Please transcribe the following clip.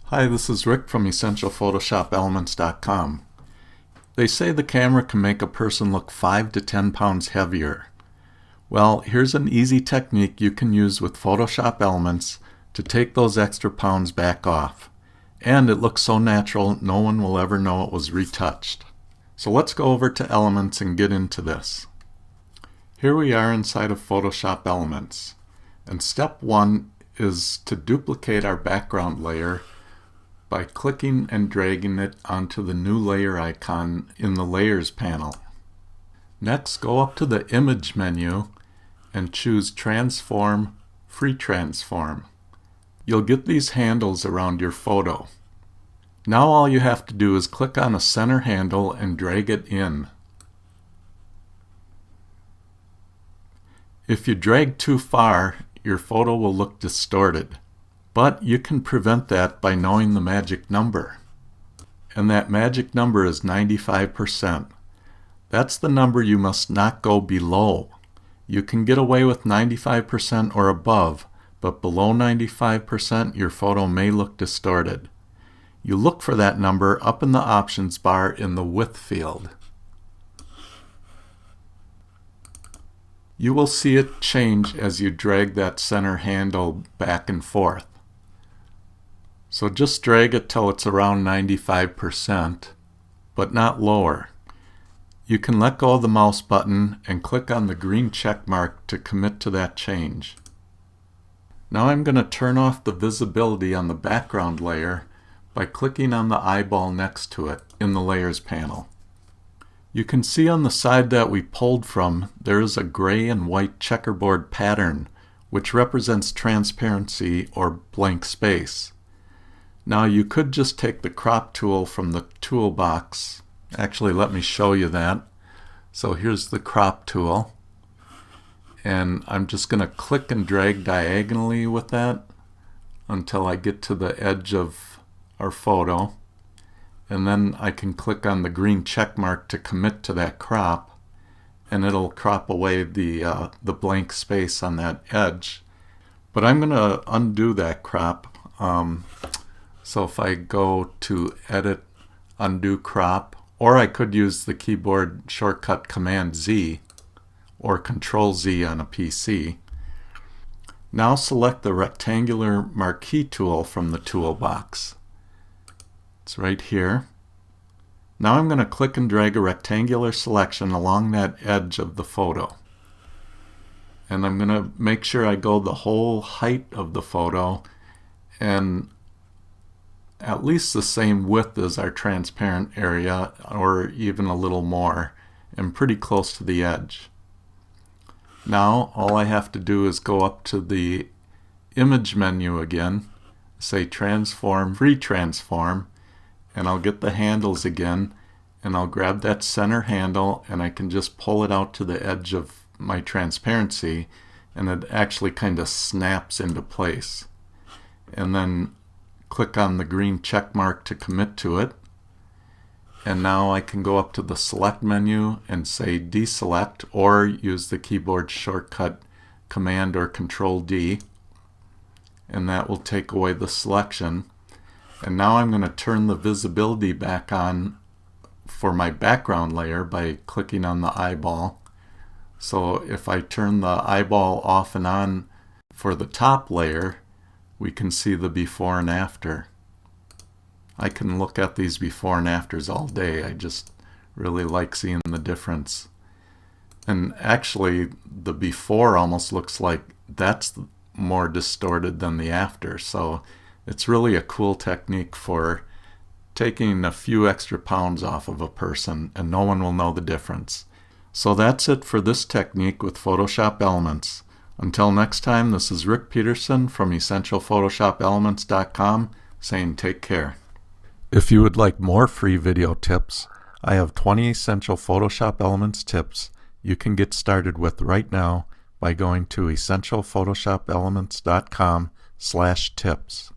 Hi, this is Rick from EssentialPhotoshopElements.com. They say the camera can make a person look 5 to 10 pounds heavier. Well, here's an easy technique you can use with Photoshop Elements to take those extra pounds back off. And it looks so natural, no one will ever know it was retouched. So let's go over to Elements and get into this. Here we are inside of Photoshop Elements. And step 1 is to duplicate our background layer by clicking and dragging it onto the new layer icon in the Layers panel. Next, go up to the Image menu and choose Transform, Free Transform. You'll get these handles around your photo. Now all you have to do is click on a center handle and drag it in. If you drag too far, your photo will look distorted. But you can prevent that by knowing the magic number. And that magic number is 95%. That's the number you must not go below. You can get away with 95% or above, but below 95% your photo may look distorted. You look for that number up in the options bar in the width field. You will see it change as you drag that center handle back and forth. So just drag it till it's around 95%, but not lower. You can let go of the mouse button and click on the green check mark to commit to that change. Now I'm going to turn off the visibility on the background layer by clicking on the eyeball next to it in the Layers panel. You can see on the side that we pulled from, there is a gray and white checkerboard pattern, which represents transparency or blank space. Now you could just take the crop tool from the toolbox. Actually, let me show you that. So here's the crop tool. And I'm just going to click and drag diagonally with that until I get to the edge of our photo. And then I can click on the green check mark to commit to that crop. And it'll crop away the blank space on that edge. But I'm going to undo that crop. So if I go to Edit, Undo Crop, or I could use the keyboard shortcut Command Z or Control Z on a PC. Now select the rectangular marquee tool from the toolbox. It's right here. Now I'm going to click and drag a rectangular selection along that edge of the photo. And I'm going to make sure I go the whole height of the photo and at least the same width as our transparent area, or even a little more, and pretty close to the edge. Now all I have to do is go up to the Image menu again, say Transform, Free Transform, and I'll get the handles again, and I'll grab that center handle and I can just pull it out to the edge of my transparency, and it actually kind of snaps into place. And then click on the green check mark to commit to it. And now I can go up to the Select menu and say Deselect, or use the keyboard shortcut Command or Control D. And that will take away the selection. And now I'm going to turn the visibility back on for my background layer by clicking on the eyeball. So if I turn the eyeball off and on for the top layer, we can see the before and after. I can look at these before and afters all day. I just really like seeing the difference. And actually the before almost looks like that's more distorted than the after. So it's really a cool technique for taking a few extra pounds off of a person, and no one will know the difference. So that's it for this technique with Photoshop Elements. Until next time, this is Rick Peterson from EssentialPhotoshopElements.com saying take care. If you would like more free video tips, I have 20 essential Photoshop Elements tips you can get started with right now by going to EssentialPhotoshopElements.com/tips.